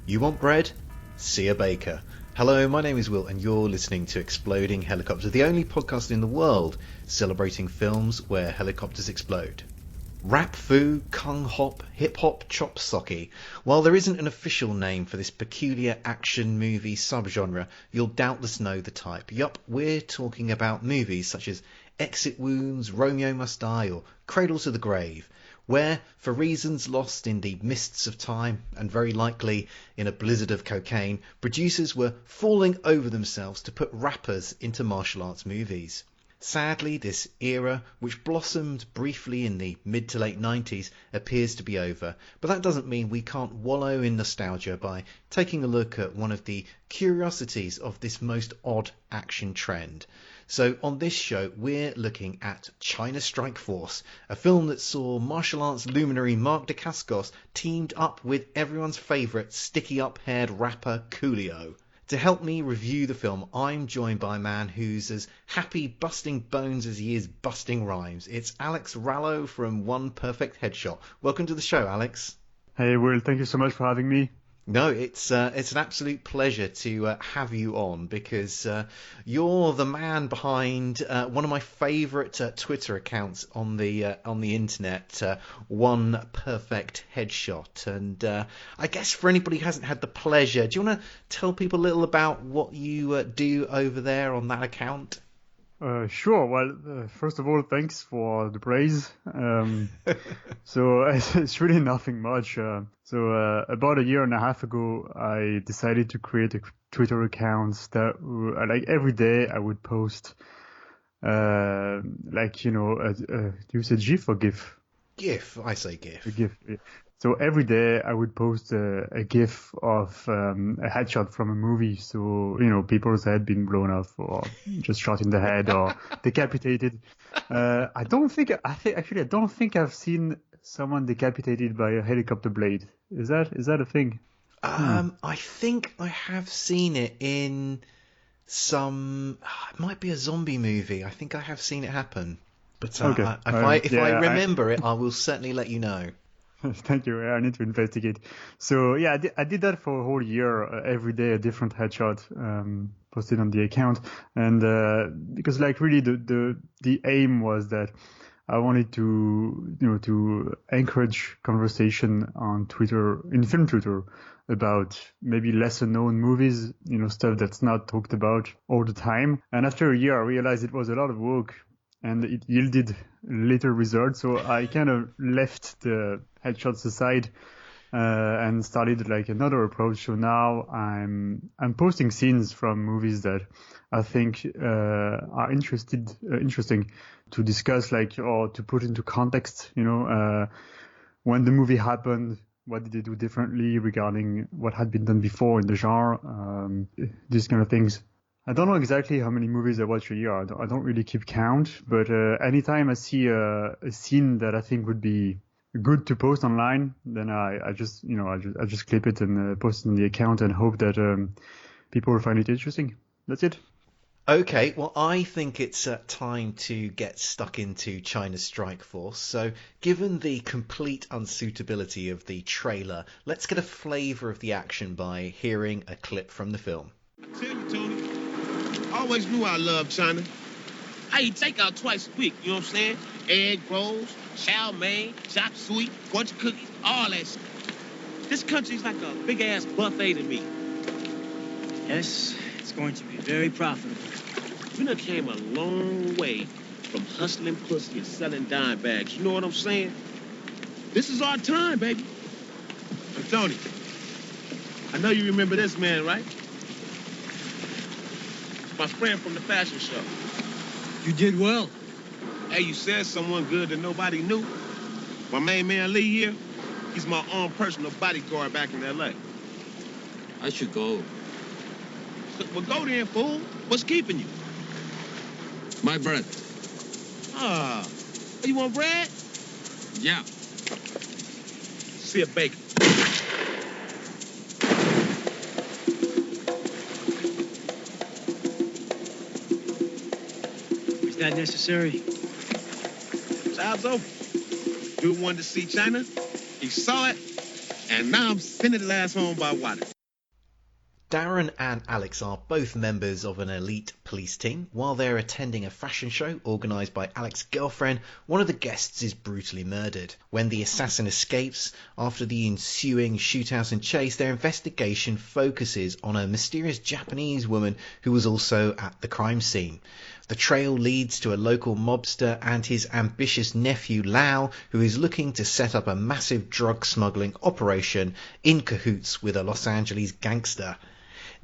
You want bread? See a baker. Hello, my name is Will and you're listening to Exploding Helicopters, the only podcast in the world celebrating films where helicopters explode. Rap Fu, Kung Hop, Hip Hop, Chop Socky. While there isn't an official name for this peculiar action movie subgenre, you'll doubtless know the type. Yup, we're talking about movies such as Exit Wounds, Romeo Must Die or Cradle to the Grave, where, for reasons lost in the mists of time and very likely in a blizzard of cocaine, producers were falling over themselves to put rappers into martial arts movies. Sadly, this era, which blossomed briefly in the mid to late 90s, appears to be over, but that doesn't mean we can't wallow in nostalgia by taking a look at one of the curiosities of this most odd action trend. So on this show, we're looking at China Strike Force, a film that saw martial arts luminary Mark Dacascos teamed up with everyone's favourite sticky-up-haired rapper Coolio. To help me review the film, I'm joined by a man who's as happy busting bones as he is busting rhymes. It's Alex Rallo from One Perfect Headshot. Welcome to the show, Alex. Hey, Will, thank you so much for having me. No, it's an absolute pleasure to have you on because you're the man behind one of my favourite Twitter accounts on the internet, One Perfect Headshot. And I guess for anybody who hasn't had the pleasure, do you want to tell people a little about what you do over there on that account? Sure. Well, first of all, thanks for the praise. So it's really nothing much. So about a year and a half ago, I decided to create a Twitter account that, like every day, I would post, do you say GIF or GIF? GIF, I say GIF. A GIF. Yeah. So every day I would post a GIF of a headshot from a movie. So, people's head being blown off or just shot in the head or decapitated. I don't think I've seen someone decapitated by a helicopter blade. Is that a thing? I think I have seen it in some, it might be a zombie movie. I think I have seen it happen. But okay. If I remember it, I will certainly let you know. Thank you. I need to investigate. So yeah, I did that for a whole year. Every day a different headshot posted on the account, and because like really the aim was that I wanted to encourage conversation on Twitter, in film Twitter, about maybe lesser known movies, stuff that's not talked about all the time. And after a year, I realized it was a lot of work. And it yielded little results, so I kind of left the headshots aside and started like another approach. So now I'm posting scenes from movies that I think are interesting to discuss, like, or to put into context. When the movie happened, what did they do differently regarding what had been done before in the genre, these kind of things. I don't know exactly how many movies I watch a year. I don't really keep count, but anytime I see a scene that I think would be good to post online, then I just clip it and post it in the account and hope that people will find it interesting. That's it. Okay, well, I think it's time to get stuck into China Strike Force. So, given the complete unsuitability of the trailer, let's get a flavour of the action by hearing a clip from the film. I tell you, Tony. I always knew I loved China. I eat takeout twice a week, you know what I'm saying? Egg rolls, chow mein, chop suey, bunch of cookies, all that shit. This country's like a big-ass buffet to me. Yes, it's going to be very profitable. We done came a long way from hustling pussy and selling dime bags, you know what I'm saying? This is our time, baby. Hey, Tony, I know you remember this man, right? My friend from the fashion show. You did well. Hey, you said someone good that nobody knew. My main man Lee here, he's my own personal bodyguard back in L.A. I should go. Well, go then, fool. What's keeping you? My bread. Ah, you want bread? Yeah. See a bacon. Is that necessary? Job's over. Dude wanted to see China. He saw it. And now I'm sending the last home by water. Darren and Alex are both members of an elite police team. While they're attending a fashion show organised by Alex's girlfriend, one of the guests is brutally murdered. When the assassin escapes, after the ensuing shootout and chase, their investigation focuses on a mysterious Japanese woman who was also at the crime scene. The trail leads to a local mobster and his ambitious nephew Lau, who is looking to set up a massive drug smuggling operation in cahoots with a Los Angeles gangster.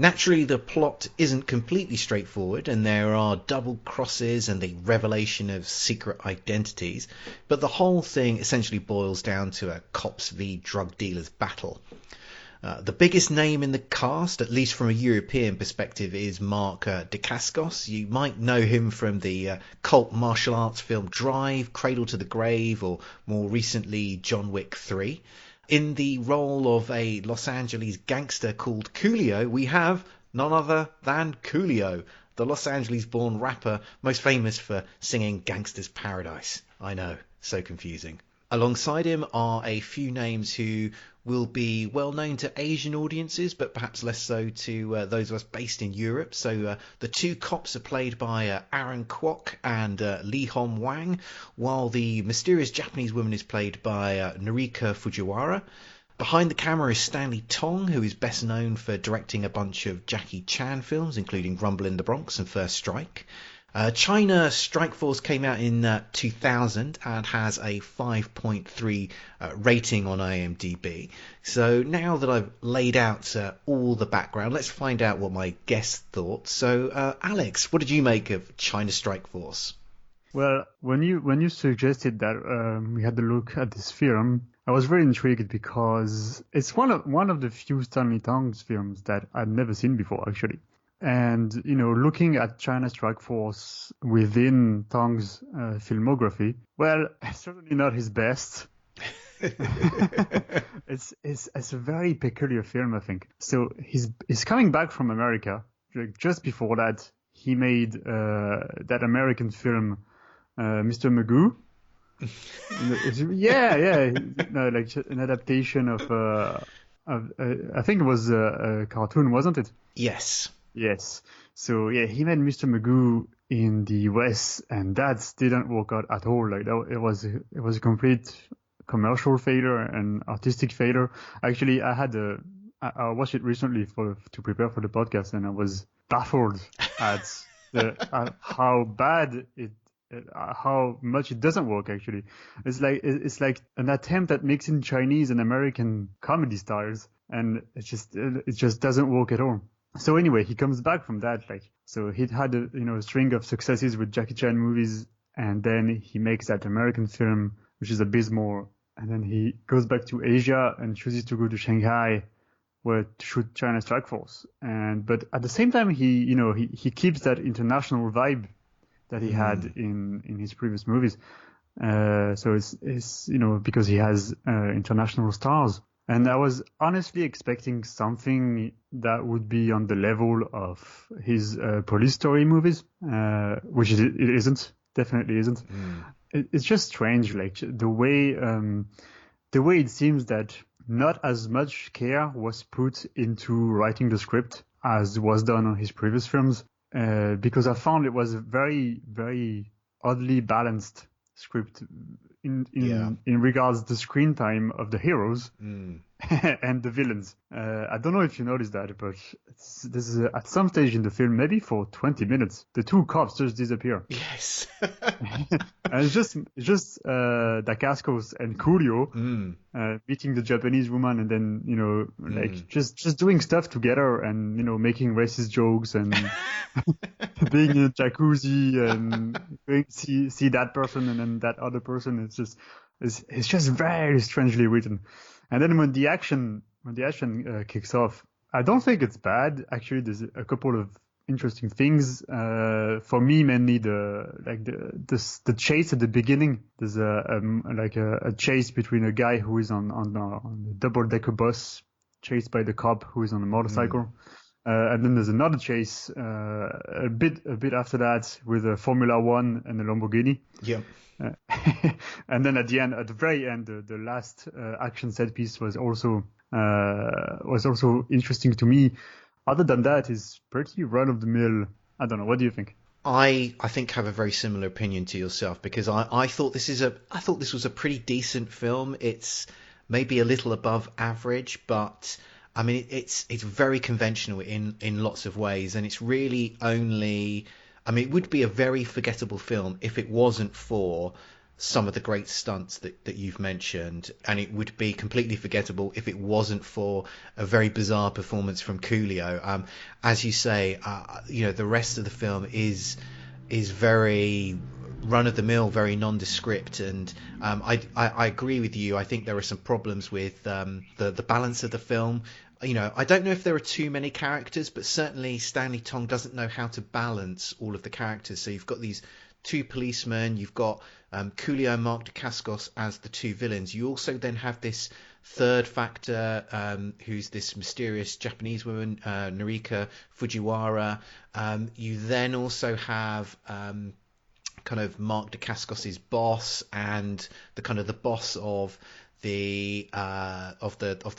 Naturally, the plot isn't completely straightforward, and there are double crosses and the revelation of secret identities, but the whole thing essentially boils down to a cops v drug dealers battle. The biggest name in the cast, at least from a European perspective, is Mark Dacascos. You might know him from the cult martial arts film Drive, Cradle to the Grave, or more recently John Wick 3. In the role of a Los Angeles gangster called Coolio, we have none other than Coolio, the Los Angeles-born rapper most famous for singing Gangsta's Paradise. I know, so confusing. Alongside him are a few names who will be well known to Asian audiences, but perhaps less so to those of us based in Europe. So the two cops are played by Aaron Kwok and Leehom Wang, while the mysterious Japanese woman is played by Norika Fujiwara. Behind the camera is Stanley Tong, who is best known for directing a bunch of Jackie Chan films, including Rumble in the Bronx and First Strike. China Strike Force came out in 2000 and has a 5.3 rating on IMDb. So now that I've laid out all the background, let's find out what my guest thought. So Alex, what did you make of China Strike Force? Well, when you suggested that we had a look at this film, I was very intrigued because it's one of the few Stanley Tong's films that I'd never seen before, actually. And, looking at China Strike Force within Tong's filmography, well, it's certainly not his best. It's a very peculiar film, I think. So he's coming back from America. Just before that, he made that American film, Mr. Magoo. Like an adaptation of I think it was a cartoon, wasn't it? Yes. Yes. So yeah, he made Mr. Magoo in the US, and that didn't work out at all. Like it was a complete commercial failure and artistic failure. Actually, I watched it recently to prepare for the podcast, and I was baffled at how bad how much it doesn't work. Actually, it's like an attempt at mixing Chinese and American comedy styles, and it just doesn't work at all. So anyway, he comes back from that, so he'd had a string of successes with Jackie Chan movies, and then he makes that American film, which is abysmal, and then he goes back to Asia and chooses to go to Shanghai, where to shoot China Strike Force. But at the same time, he keeps that international vibe that he had in his previous movies. So it's because he has international stars. And I was honestly expecting something that would be on the level of his police story movies, which it isn't. Definitely isn't. It's just strange, like the way it seems that not as much care was put into writing the script as was done on his previous films, because I found it was a very, very oddly balanced script in regards to the screen time of the heroes and the villains. I don't know if you noticed that, but this is at some stage in the film, maybe for 20 minutes, the two cops just disappear. Yes. And it's just Dacascos and Coolio meeting the Japanese woman, and then just doing stuff together, and making racist jokes and being in a jacuzzi and going to see that person and then that other person. It's just very strangely written. And then when the action kicks off, I don't think it's bad. Actually, there's a couple of interesting things. For me, mainly the chase at the beginning. There's a chase between a guy who is on a double-decker bus, chased by the cop who is on a motorcycle. And then there's another chase a bit after that with a Formula One and a Lamborghini. Yeah. And then at the very end, the last action set piece was also interesting to me. other than that, it's pretty run of the mill. I don't know. What do you think? I think have a very similar opinion to yourself because I thought this was a pretty decent film. It's maybe a little above average, but I mean it's very conventional in lots of ways, and it's really only, I mean, it would be a very forgettable film if it wasn't for some of the great stunts that you've mentioned, and it would be completely forgettable if it wasn't for a very bizarre performance from Coolio. As you say, the rest of the film is very run of the mill, very nondescript, and I agree with you. I think there are some problems with the balance of the film. I don't know if there are too many characters, but certainly Stanley Tong doesn't know how to balance all of the characters. So you've got these two policemen, you've got Coolio and Mark Dacascos as the two villains. You also then have this third factor, who's this mysterious Japanese woman, Norika Fujiwara. You then also have kind of Mark Dacascos' boss and the boss of the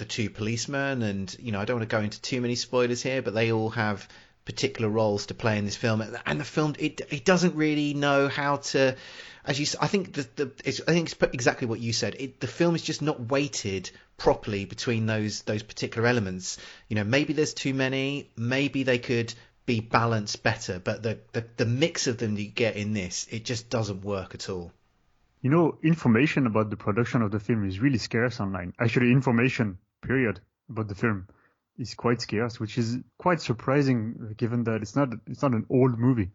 two policemen, and I don't want to go into too many spoilers here, but they all have particular roles to play in this film, and the film it doesn't really know how to, as you, I think it's exactly what you said. The film is just not weighted properly between those particular elements. Maybe there's too many, maybe they could be balanced better, but the mix of them that you get in this, it just doesn't work at all. Information about the production of the film is really scarce online. Actually, information, period, about the film is quite scarce, which is quite surprising given that it's not an old movie.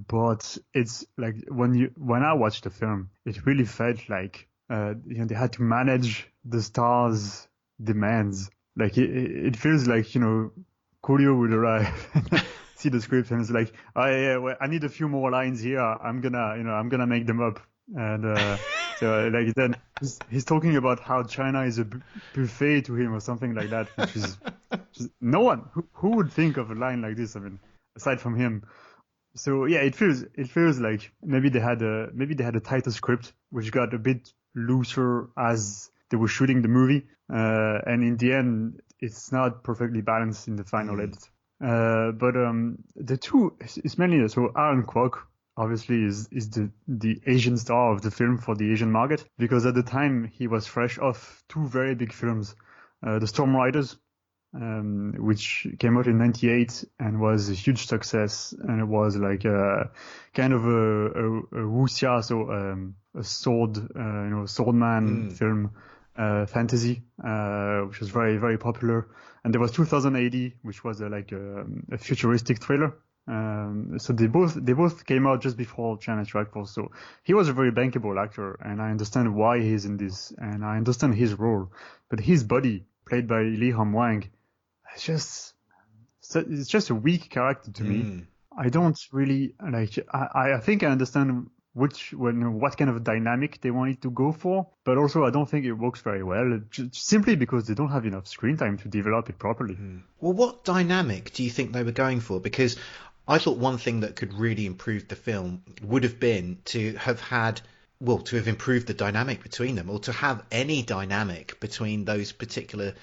But it's like when I watched the film, it really felt like they had to manage the stars' demands. Like it feels like Coolio would arrive and see the script and it's like, I need a few more lines here. I'm gonna make them up. And so like then he's talking about how China is a buffet to him or something like that, which is just, no one who would think of a line like this. I mean, aside from him. So yeah, it feels like maybe they had a tighter script which got a bit looser as they were shooting the movie, and in the end it's not perfectly balanced in the final edit. But the two is mainly so Aaron Kwok obviously is the Asian star of the film for the Asian market, because at the time he was fresh off two very big films, The Storm Riders, which came out in '98 and was a huge success, and it was like a kind of a wuxia, so a sword, swordman film, fantasy, which was very, very popular. And there was 2000 AD, which was a futuristic thriller. So they both came out just before China Strike Force. So he was a very bankable actor, and I understand why he's in this, and I understand his role. But his buddy, played by Leehom Wang, it's just a weak character to me. I don't really like. I think I understand what kind of dynamic they wanted to go for, but also I don't think it works very well, simply because they don't have enough screen time to develop it properly. Well, what dynamic do you think they were going for? Because I thought one thing that could really improve the film would have been to have improved the dynamic between them, or to have any dynamic between those particular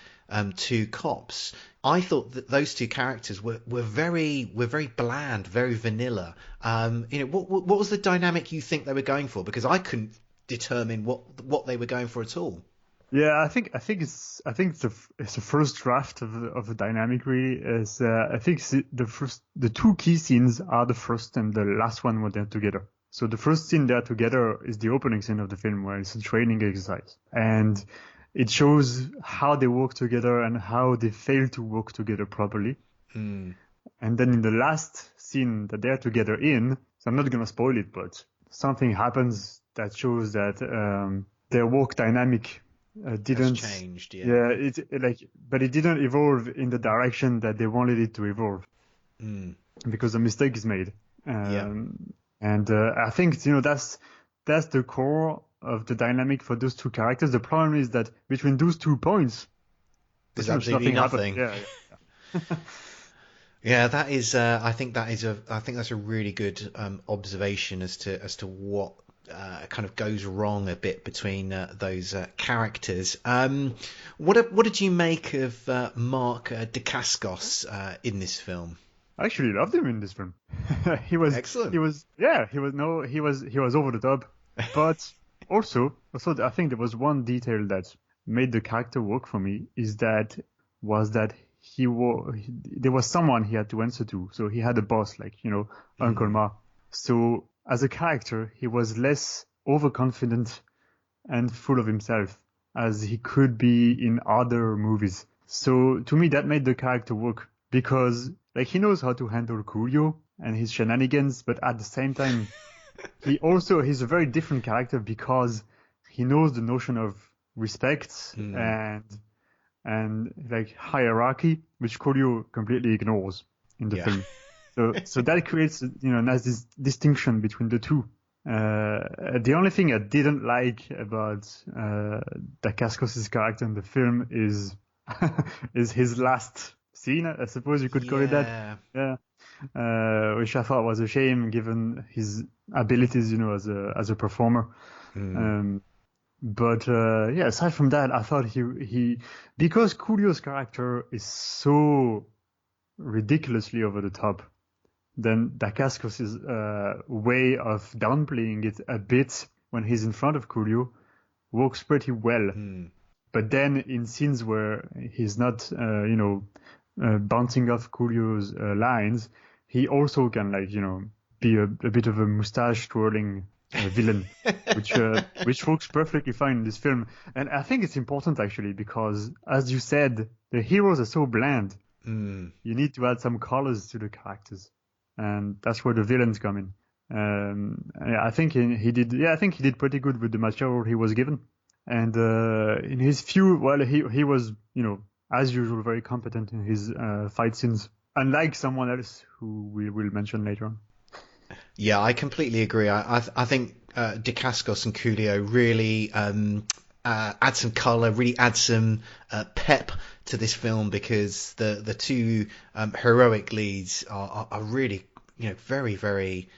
two cops. I thought that those two characters were very bland, very vanilla. What was the dynamic you think they were going for? Because I couldn't determine what they were going for at all. Yeah, I think it's the first draft of the dynamic really is. I think the two key scenes are the first and the last one when they're together. So the first scene they're together is the opening scene of the film, where it's a training exercise, and it shows how they work together and how they fail to work together properly. And then in the last scene that they're together in, so I'm not gonna spoil it, but something happens that shows that their work dynamic didn't changed. But it didn't evolve in the direction that they wanted it to evolve, because a mistake is made. And I think that's the core of the dynamic for those two characters. The problem is that between those 2 points, there's absolutely nothing. Yeah. Yeah, that is. I think that's a really good observation as to what kind of goes wrong a bit between those characters. What did you make of Mark Dacascos in this film? I actually loved him in this film. He was excellent. He was over the top, but also I think there was one detail that made the character work for me there was someone he had to answer to, so he had a boss like Uncle Ma. So as a character, he was less overconfident and full of himself as he could be in other movies. So to me, that made the character work because he knows how to handle Coolio and his shenanigans, but at the same time, he's a very different character because he knows the notion of respect and hierarchy, which Coolio completely ignores in the film. So that creates a nice distinction between the two. The only thing I didn't like about Dacascos' character in the film is his last scene, I suppose you could call it that. Yeah. Which I thought was a shame given his abilities, as a performer. But aside from that, I thought he because Coolio's character is so ridiculously over the top, then Dacascos' way of downplaying it a bit when he's in front of Coolio works pretty well. But then in scenes where he's not, bouncing off Coolio's lines, he also can be a bit of a mustache twirling villain, which works perfectly fine in this film. And I think it's important actually because, as you said, the heroes are so bland. You need to add some colors to the characters, and that's where the villains come in. I think he did. Yeah, I think he did pretty good with the material he was given. And in his he was, as usual, very competent in his fight scenes, unlike someone else who we will mention later on. Yeah, I completely agree. I think Dacascos and Coolio really add some color, really add some pep to this film because the two heroic leads are really, very, very.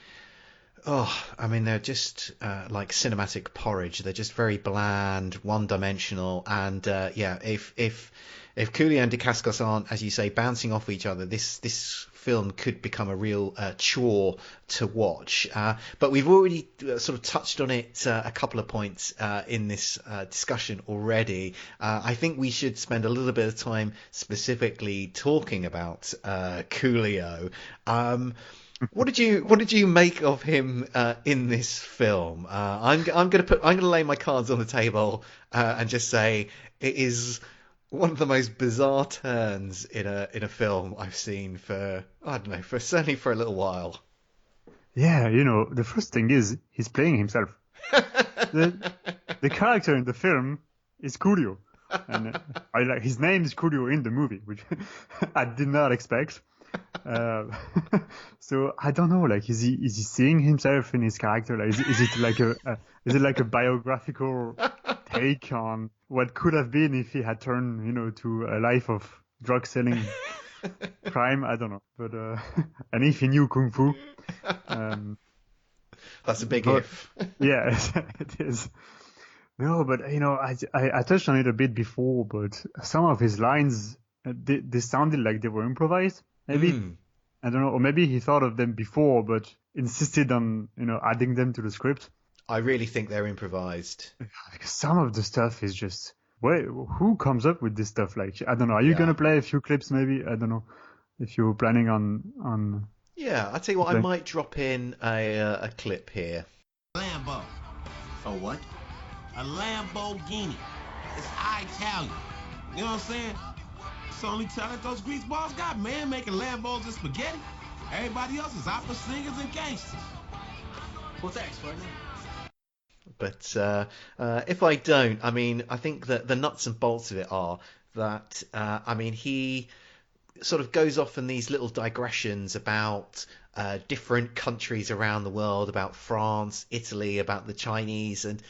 They're just like cinematic porridge. They're just very bland, one-dimensional, and if Coolio and Dacascos aren't, as you say, bouncing off each other, this film could become a real chore to watch. But we've already sort of touched on it a couple of points in this discussion already. I think we should spend a little bit of time specifically talking about Coolio. What did you make of him in this film? I'm gonna lay my cards on the table and just say it is one of the most bizarre turns in a film I've seen certainly for a little while. Yeah, the first thing is he's playing himself. The character in the film is Coolio, and his name is Coolio in the movie, which I did not expect. So I don't know, is he seeing himself in his character? Is it like a biographical take on what could have been if he had turned, to a life of drug selling, crime? I don't know, but and if he knew kung fu, that's a big if. Yeah, it is. No, but I touched on it a bit before, but some of his lines they sounded like they were improvised. Maybe I don't know, or maybe he thought of them before, but insisted on adding them to the script. I really think they're improvised. Some of the stuff is just who comes up with this stuff? I don't know. Are you gonna play a few clips? Maybe I don't know if you're planning on. Yeah, I'll tell you what. I might drop in a clip here. Lambo. A what? A Lamborghini. It's Italian. You know what I'm saying? It's the only talent those greaseballs got, man, making Lambos and spaghetti. Everybody else is opera singers and gangsters. Well, thanks, partner. But if I don't, I think that the nuts and bolts of it are that, he sort of goes off in these little digressions about different countries around the world, about France, Italy, about the Chinese, and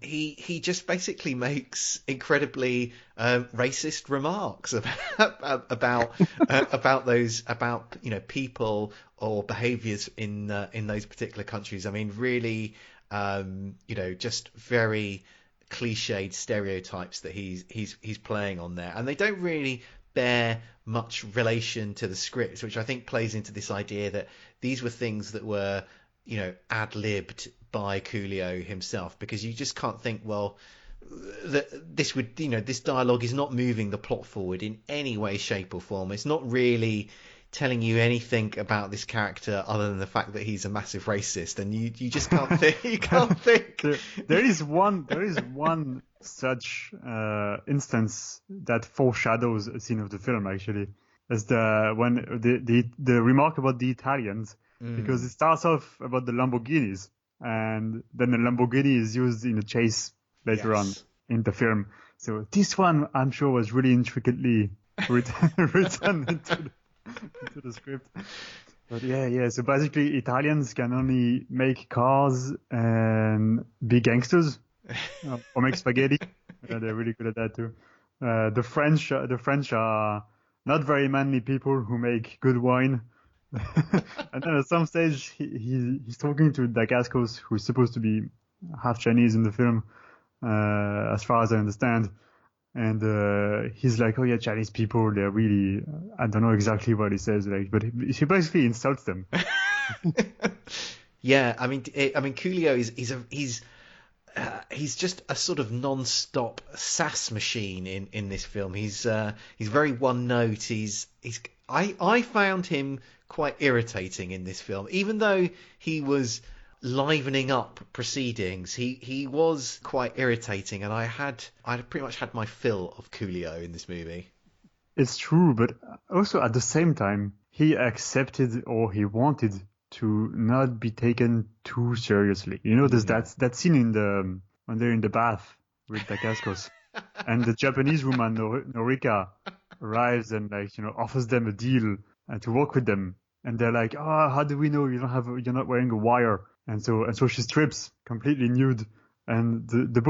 he just basically makes incredibly racist remarks about those people or behaviours in those particular countries. Really just very cliched stereotypes that he's playing on there, and they don't really bear much relation to the script, which I think plays into this idea that these were things that were, ad-libbed by Coolio himself, because you just can't think, well, that this dialogue is not moving the plot forward in any way, shape or form. It's not really telling you anything about this character other than the fact that he's a massive racist, and you just can't think. You can't think. There is one such instance that foreshadows a scene of the film, actually, as the remark about the Italians, because it starts off about the Lamborghinis, and then the Lamborghini is used in a chase later on in the film. So this one, I'm sure, was really intricately written into the script. But yeah. So basically, Italians can only make cars and be gangsters, or make spaghetti. They're really good at that too. The French are not very manly people who make good wine. And then at some stage, he's talking to Dacascos, who's supposed to be half Chinese in the film, as far as I understand. And he's like, oh yeah, Chinese people, they're really, I don't know exactly what he says, but he basically insults them. Yeah, I mean, Coolio he's just a sort of non-stop sass machine in this film. He's very one note. I found him quite irritating in this film, even though he was livening up proceedings. He was quite irritating, and I pretty much had my fill of Coolio in this movie. It's true, but also at the same time, he accepted, or he wanted to not be taken too seriously. There's that scene when they're in the bath with Dacascos, and the Japanese woman Norika arrives and offers them a deal to work with them, and they're like, oh, how do we know you're not wearing a wire? And so she strips completely nude, and the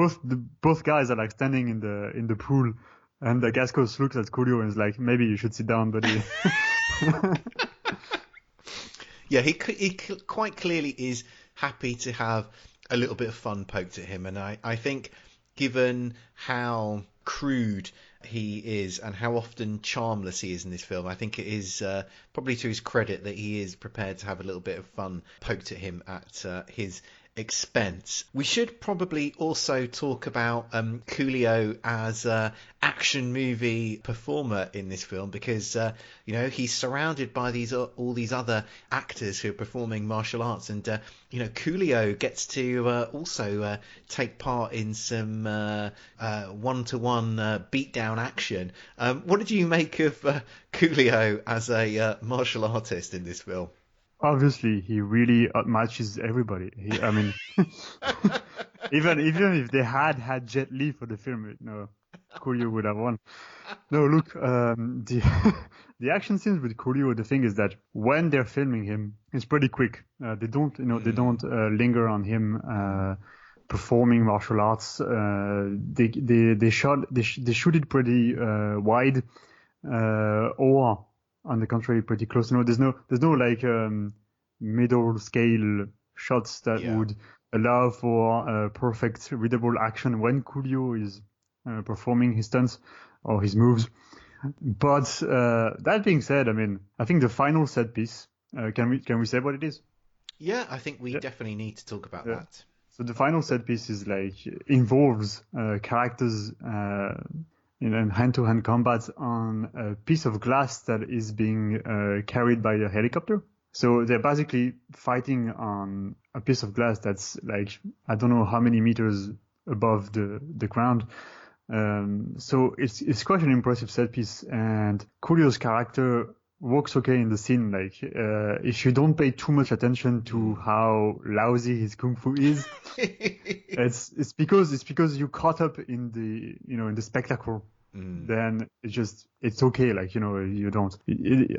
both guys are like standing in the pool, and Dacascos looks at Coolio and is like, maybe you should sit down, buddy. Yeah, he quite clearly is happy to have a little bit of fun poked at him, and I think, given how crude he is and how often charmless he is in this film, I think it is probably to his credit that he is prepared to have a little bit of fun poked at him at his expense. We should probably also talk about Coolio as an action movie performer in this film, because he's surrounded by all these other actors who are performing martial arts, and Coolio gets to also take part in some one-to-one beatdown action. What did you make of Coolio as a martial artist in this film? Obviously, he really outmatches everybody. I mean, even if they had Jet Li for the film, Coolio would have won. No, look, the action scenes with Coolio, the thing is that when they're filming him, it's pretty quick. They don't linger on him performing martial arts. They shoot it pretty wide, or on the contrary, pretty close. There's no like middle scale shots that would allow for perfect readable action when Coolio is performing his stunts or his moves. But that being said, I mean, I think the final set piece. Can we say what it is? Yeah, I think we definitely need to talk about that. So the final set piece is involves characters in hand-to-hand combat on a piece of glass that is being carried by a helicopter. So they're basically fighting on a piece of glass that's I don't know how many meters above the ground. So it's quite an impressive set piece, and Coolio's character works okay in the scene. If you don't pay too much attention to how lousy his kung fu is, it's because you caught up in the spectacle. Then it's okay. You don't.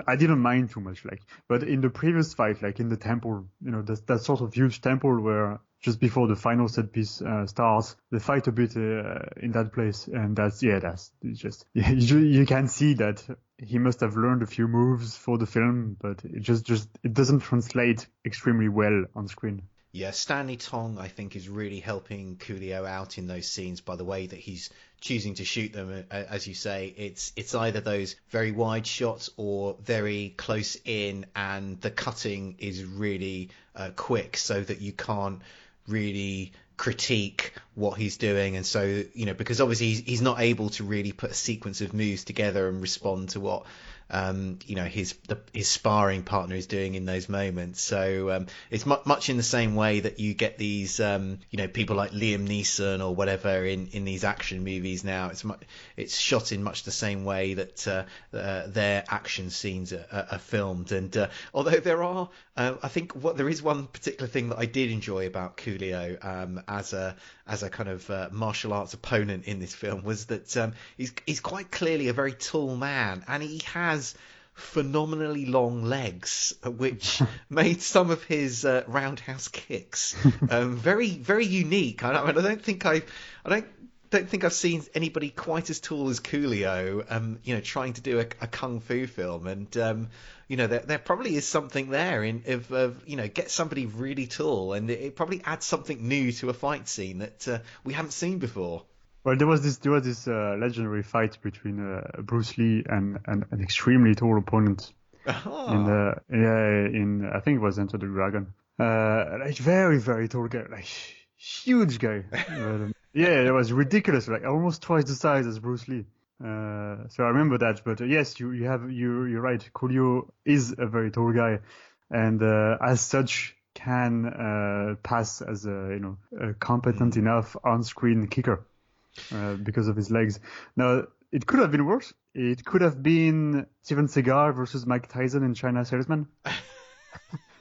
I didn't mind too much. But in the previous fight, in the temple, that sort of huge temple where just before the final set piece starts, they fight a bit in that place, and you can see that he must have learned a few moves for the film, but it doesn't translate extremely well on screen. Yeah, Stanley Tong, I think, is really helping Coolio out in those scenes by the way that he's choosing to shoot them. As you say, it's either those very wide shots or very close in, and the cutting is really quick, so that you can't really critique what he's doing. And so, because obviously he's not able to really put a sequence of moves together and respond to what his sparring partner is doing in those moments. So it's much in the same way that you get these people like Liam Neeson or whatever in these action movies now. It's shot in much the same way that their action scenes are filmed. And although there are I think there is one particular thing that I did enjoy about Coolio as a kind of martial arts opponent in this film was that he's quite clearly a very tall man, and he has phenomenally long legs, which made some of his roundhouse kicks very, very unique. I don't think I've seen anybody quite as tall as Coolio, trying to do a kung fu film. And there probably is something there get somebody really tall, and it probably adds something new to a fight scene that we haven't seen before. Well, there was this legendary fight between Bruce Lee and an extremely tall opponent in I think it was Enter the Dragon. Like very, very tall guy, like huge guy. Yeah, it was ridiculous, like almost twice the size as Bruce Lee. So I remember that. But yes, you're right. Coolio is a very tall guy, and as such can pass as a competent enough on-screen kicker. Because of his legs. Now, it could have been worse. It could have been Steven Seagal versus Mike Tyson in China Salesman.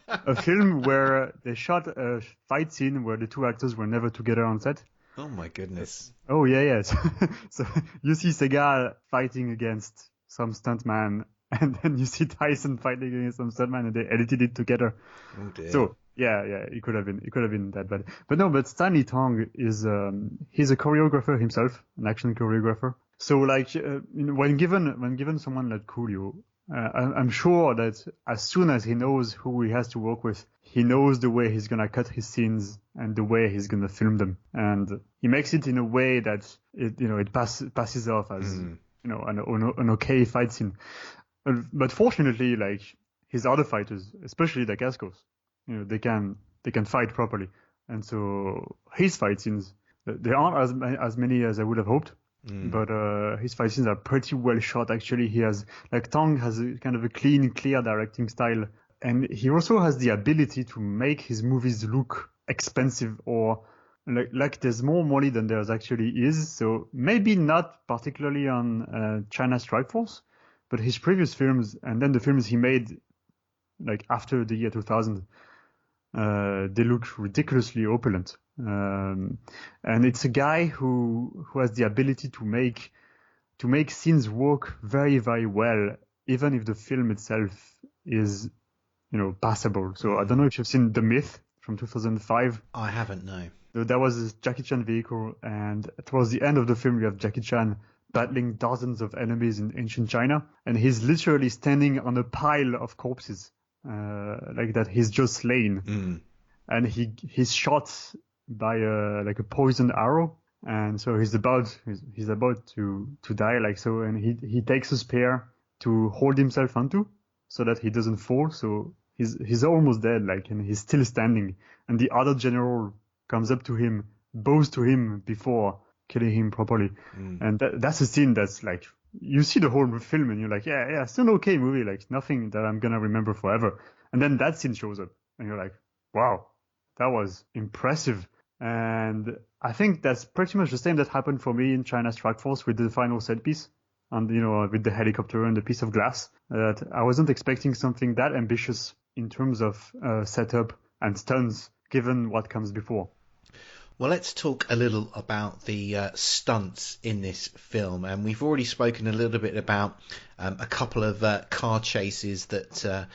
A film where they shot a fight scene where the two actors were never together on set. Oh my goodness. Oh yeah. So you see Seagal fighting against some stuntman, and then you see Tyson fighting against some stuntman, and they edited it together. Oh dear. So yeah, it could have been that bad. But Stanley Tong is he's a choreographer himself, an action choreographer. So like when given someone like Coolio, I'm sure that as soon as he knows who he has to work with, he knows the way he's gonna cut his scenes and the way he's gonna film them, and he makes it in a way that it passes off as an okay fight scene. But fortunately, like his other fighters, especially Dacascos, they can fight properly, and so his fight scenes, there aren't as many as I would have hoped, but his fight scenes are pretty well shot. Actually, Tong has a kind of a clean, clear directing style, and he also has the ability to make his movies look expensive or like there's more money than there actually is. So maybe not particularly on China Strike Force, but his previous films and then the films he made like after the year 2000. They look ridiculously opulent, and it's a guy who has the ability to make scenes work very, very well, even if the film itself is passable. So I don't know if you've seen The Myth from 2005. I haven't, no. So that was a Jackie Chan vehicle, and towards the end of the film you have Jackie Chan battling dozens of enemies in ancient China, and he's literally standing on a pile of corpses. Like that he's just slain, and he's shot by a poisoned arrow, and so he's about to die, like so, and he takes a spear to hold himself onto so that he doesn't fall. So he's almost dead, like, and he's still standing, and the other general comes up to him, bows to him before killing him properly, and that's a scene that's like. You see the whole film and you're like, yeah, it's an okay movie, like nothing that I'm gonna remember forever. And then that scene shows up and you're like, wow, that was impressive. And I think that's pretty much the same that happened for me in China Strike Force with the final set piece and with the helicopter and the piece of glass. That I wasn't expecting something that ambitious in terms of setup and stunts, given what comes before. Well, let's talk a little about the stunts in this film. And we've already spoken a little bit about a couple of car chases that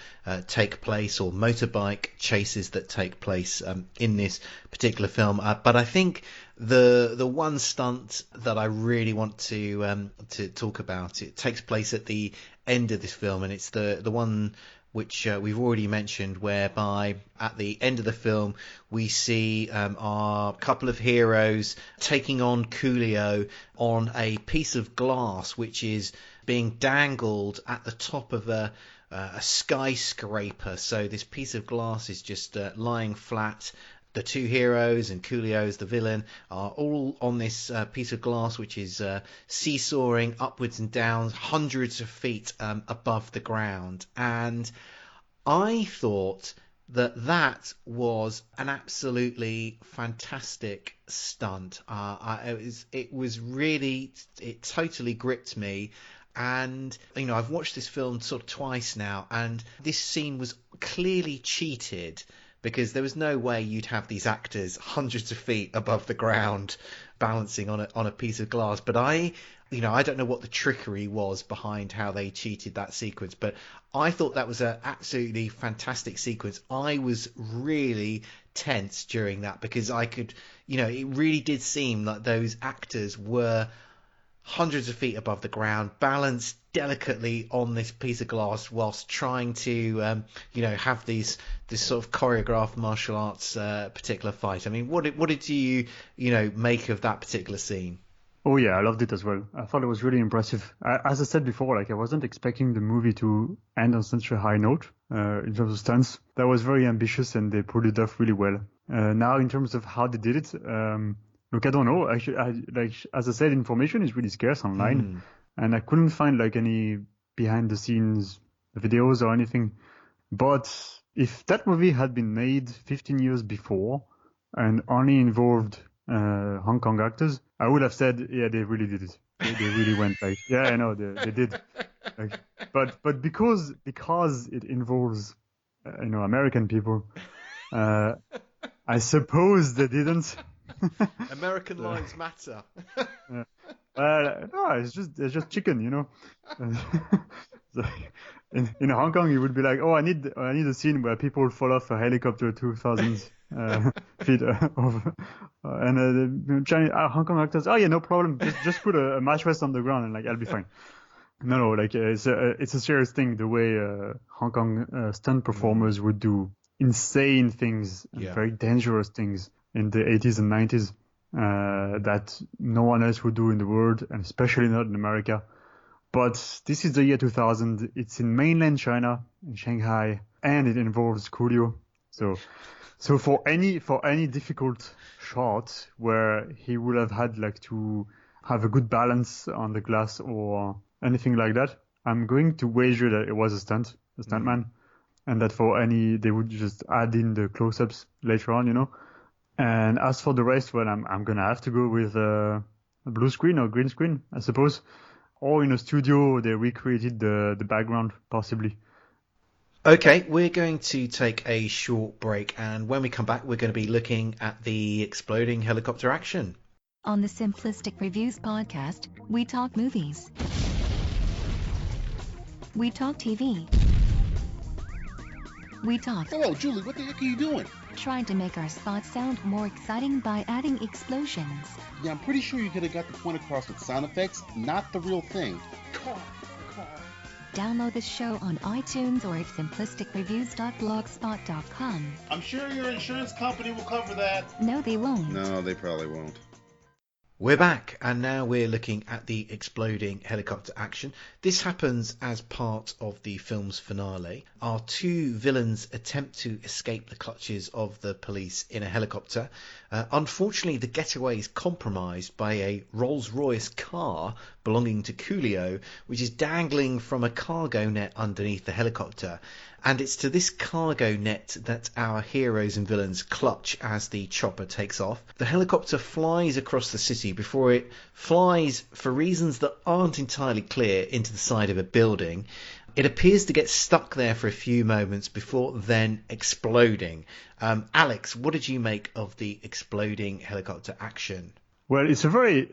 take place, or motorbike chases that take place in this particular film. But I think the one stunt that I really want to talk about, it takes place at the end of this film, and it's the one which we've already mentioned, whereby at the end of the film we see our couple of heroes taking on Coolio on a piece of glass which is being dangled at the top of a skyscraper. So this piece of glass is just lying flat. The two heroes and Coolio as the villain are all on this piece of glass which is seesawing upwards and down hundreds of feet above the ground. And I thought that was an absolutely fantastic stunt. It totally gripped me. And, you know, I've watched this film sort of twice now, and this scene was clearly cheated, because there was no way you'd have these actors hundreds of feet above the ground balancing on a piece of glass. But I don't know what the trickery was behind how they cheated that sequence, but I thought that was an absolutely fantastic sequence. I was really tense during that, because I could, it really did seem like those actors were hundreds of feet above the ground, balanced delicately on this piece of glass whilst trying to have this sort of choreographed martial arts particular fight. I mean, what did you make of that particular scene? Oh yeah, I loved it as well. I thought it was really impressive. As I said before, I wasn't expecting the movie to end on such a high note in terms of stunts. That was very ambitious, and they pulled it off really well. Now, in terms of how they did it, look, I don't know. Actually, as I said, information is really scarce online, and I couldn't find any behind the scenes videos or anything. But if that movie had been made 15 years before and only involved Hong Kong actors, I would have said, yeah, they really did it. They really went yeah, I know they did. But because it involves American people, I suppose they didn't. American lives matter. Yeah. No, it's just chicken, So in Hong Kong, you would be like, oh, I need a scene where people fall off a helicopter 2,000 feet over, and the Chinese Hong Kong actors, oh yeah, no problem, just put a mattress on the ground and I'll be fine. No, it's a serious thing, the way Hong Kong stunt performers would do insane things, very dangerous things in the 80s and 90s that no one else would do in the world, and especially not in America. But this is the year 2000. It's in mainland China, in Shanghai, and it involves Coolio. So for any difficult shot where he would have had to have a good balance on the glass or anything like that, I'm going to wager that it was a stuntman, and that they would just add in the close-ups later on, And as for the rest, well, I'm gonna have to go with a blue screen or green screen, I suppose. Or in a studio, they recreated the background, possibly. Okay, we're going to take a short break, and when we come back, we're going to be looking at the exploding helicopter action. On the Simplistic Reviews podcast, we talk movies. We talk TV. We talk. Hello, Julie, what the heck are you doing? Trying to make our spots sound more exciting by adding explosions. Yeah, I'm pretty sure you could have got the point across with sound effects, not the real thing. Car. Download the show on iTunes or at simplisticreviews.blogspot.com. I'm sure your insurance company will cover that. No, they won't. No, they probably won't. We're back, and now we're looking at the exploding helicopter action. This happens as part of the film's finale. Our two villains attempt to escape the clutches of the police in a helicopter. Unfortunately, the getaway is compromised by a Rolls-Royce car belonging to Coolio, which is dangling from a cargo net underneath the helicopter. And it's to this cargo net that our heroes and villains clutch as the chopper takes off. The helicopter flies across the city before it flies, for reasons that aren't entirely clear, into the side of a building. It appears to get stuck there for a few moments before then exploding. Alex, what did you make of the exploding helicopter action? Well, it's a very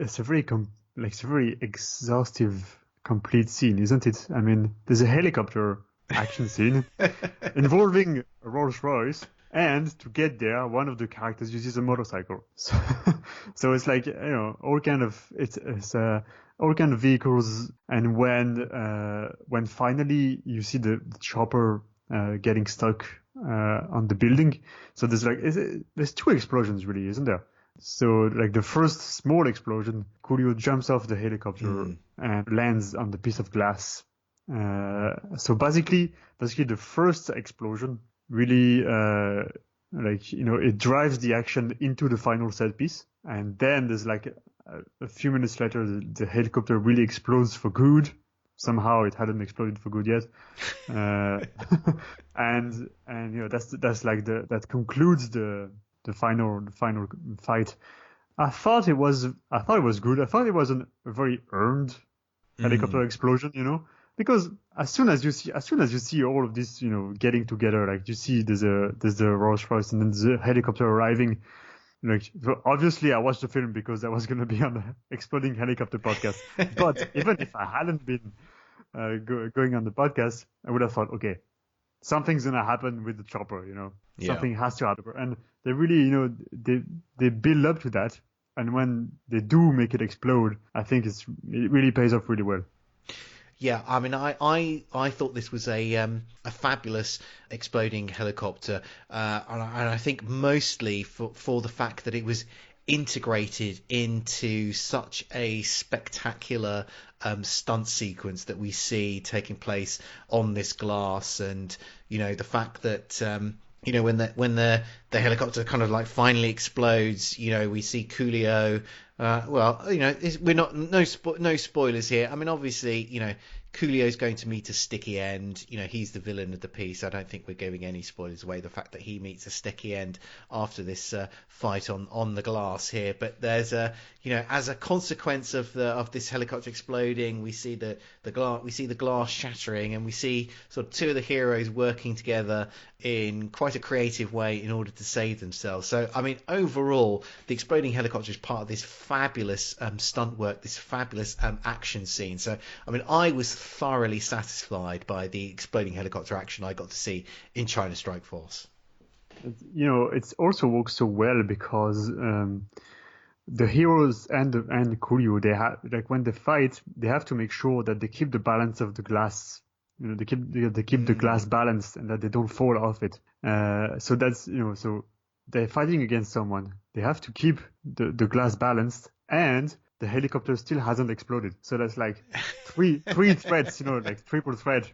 exhaustive, complete scene, isn't it? I mean, there's a helicopter action scene involving a Rolls Royce, and to get there, one of the characters uses a motorcycle. So it's all kind of it's all kind of vehicles. And when finally you see the chopper getting stuck on the building, so there's two explosions really, isn't there? So like the first small explosion, Coolio jumps off the helicopter and lands on the piece of glass. So basically the first explosion really it drives the action into the final set piece, and then there's like a few minutes later the helicopter really explodes for good. Somehow it hadn't exploded for good yet, and that's like that concludes the final fight. I thought it was good. I thought it was a very earned helicopter explosion, because as soon as you see all of this, getting together, like you see there's the Rolls Royce and then the helicopter arriving. Like, so obviously I watched the film because I was going to be on the Exploding Helicopter podcast. But even if I hadn't been going on the podcast, I would have thought, okay, something's going to happen with the chopper, something has to happen. And they really, they build up to that. And when they do make it explode, I think it really pays off really well. Yeah, I mean, I thought this was a fabulous exploding helicopter, and I think mostly for the fact that it was integrated into such a spectacular stunt sequence that we see taking place on this glass, and the fact that when the helicopter kind of like finally explodes, we see Coolio. We're not no spoilers here. I mean, obviously, Coolio's going to meet a sticky end. He's the villain of the piece. I don't think we're giving any spoilers away. The fact that he meets a sticky end after this fight on the glass here, but there's as a consequence of this helicopter exploding, we see the glass shattering, and we see sort of two of the heroes working together in quite a creative way in order to save themselves. So, I mean, overall, the exploding helicopter is part of this fabulous stunt work, this fabulous action scene. So, I mean, I was thoroughly satisfied by the exploding helicopter action I got to see in China Strike Force. It also works so well because the heroes and Coolio, they have, like, when they fight, they have to make sure that they keep the balance of the glass. They keep the glass balanced and that they don't fall off it. So that's so they're fighting against someone. They have to keep the glass balanced, and the helicopter still hasn't exploded. So that's like three threads, like triple thread,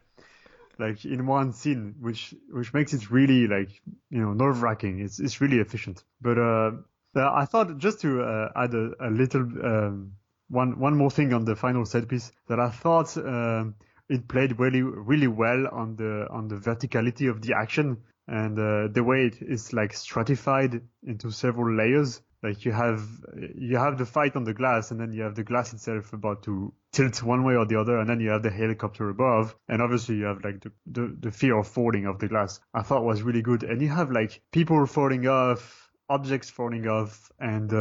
like in one scene, which makes it really nerve-wracking. It's really efficient. But I thought, just to add a little one more thing on the final set piece, that I thought it played really, really well on the verticality of the action, and the way it is like stratified into several layers. Like you have the fight on the glass, and then you have the glass itself about to tilt one way or the other, and then you have the helicopter above, and obviously you have like the fear of falling off the glass. I thought was really good, and you have like people falling off, objects falling off, and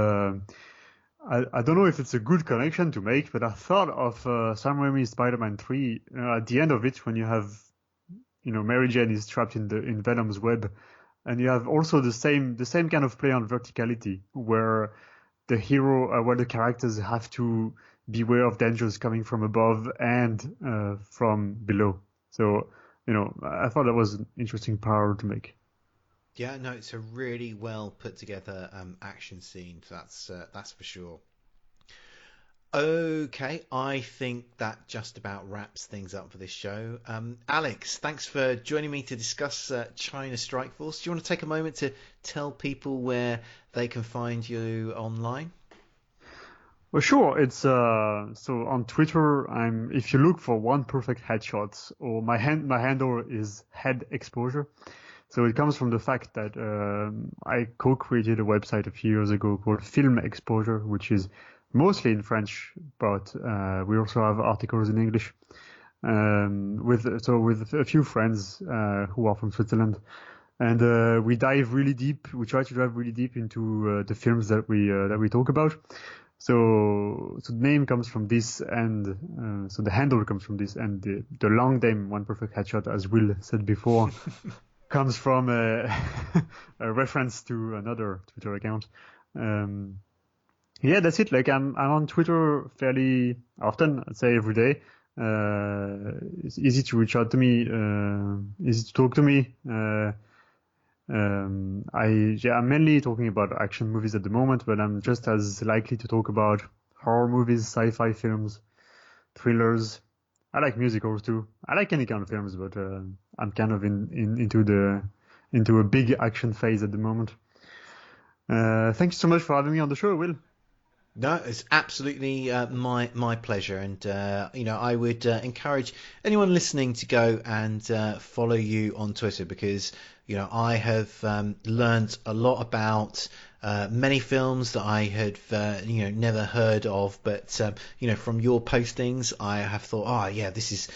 I don't know if it's a good connection to make, but I thought of Sam Raimi's Spider-Man 3 at the end of it, when you have Mary Jane is trapped in Venom's web. And you have also the same kind of play on verticality, where the hero, where the characters have to beware of dangers coming from above and from below. So, I thought that was an interesting parallel to make. Yeah, no, it's a really well put together action scene. That's for sure. Okay, I think that just about wraps things up for this show. Alex, thanks for joining me to discuss China Strike Force. Do you want to take a moment to tell people where they can find you online? Well, sure. It's so on Twitter. If you look for One Perfect Headshot, or my handle is Head Exposure. So it comes from the fact that I co-created a website a few years ago called Film Exposure, which is mostly in French, but we also have articles in English. With a few friends who are from Switzerland, and we dive really deep. We try to dive really deep into the films that we talk about. So the name comes from this, and so the handle comes from this, and the long name One Perfect Headshot, as Will said before, comes from a reference to another Twitter account. Yeah, that's it. Like I'm on Twitter fairly often. I'd say every day. It's easy to reach out to me. Easy to talk to me. I'm mainly talking about action movies at the moment, but I'm just as likely to talk about horror movies, sci-fi films, thrillers. I like musicals too. I like any kind of films, but I'm kind of into a big action phase at the moment. Thank you so much for having me on the show, Will. No, it's absolutely my pleasure, and I would encourage anyone listening to go and follow you on Twitter, because I have learned a lot about many films that I had never heard of, but from your postings I have thought, oh yeah, this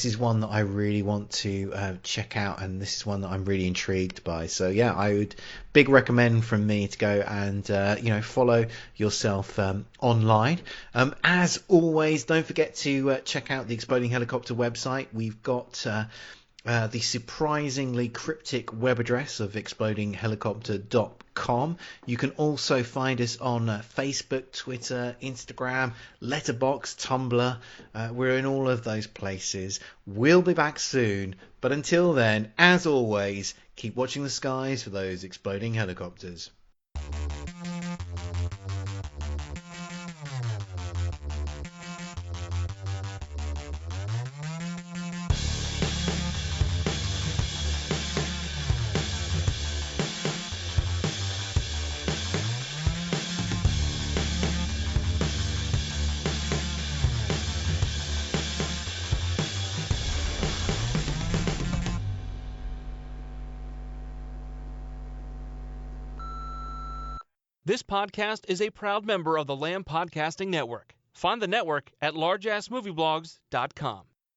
is one that I really want to check out, and this is one that I'm really intrigued by. So yeah, I would big recommend from me to go and follow yourself online. As always, don't forget to check out the Exploding Helicopter website. We've got the surprisingly cryptic web address of explodinghelicopter.com. You can also find us on Facebook, Twitter, Instagram, Letterboxd, Tumblr. We're in all of those places. We'll be back soon, but until then, as always, keep watching the skies for those exploding helicopters. This podcast is a proud member of the Leehom Podcasting Network. Find the network at largeassmovieblogs.com.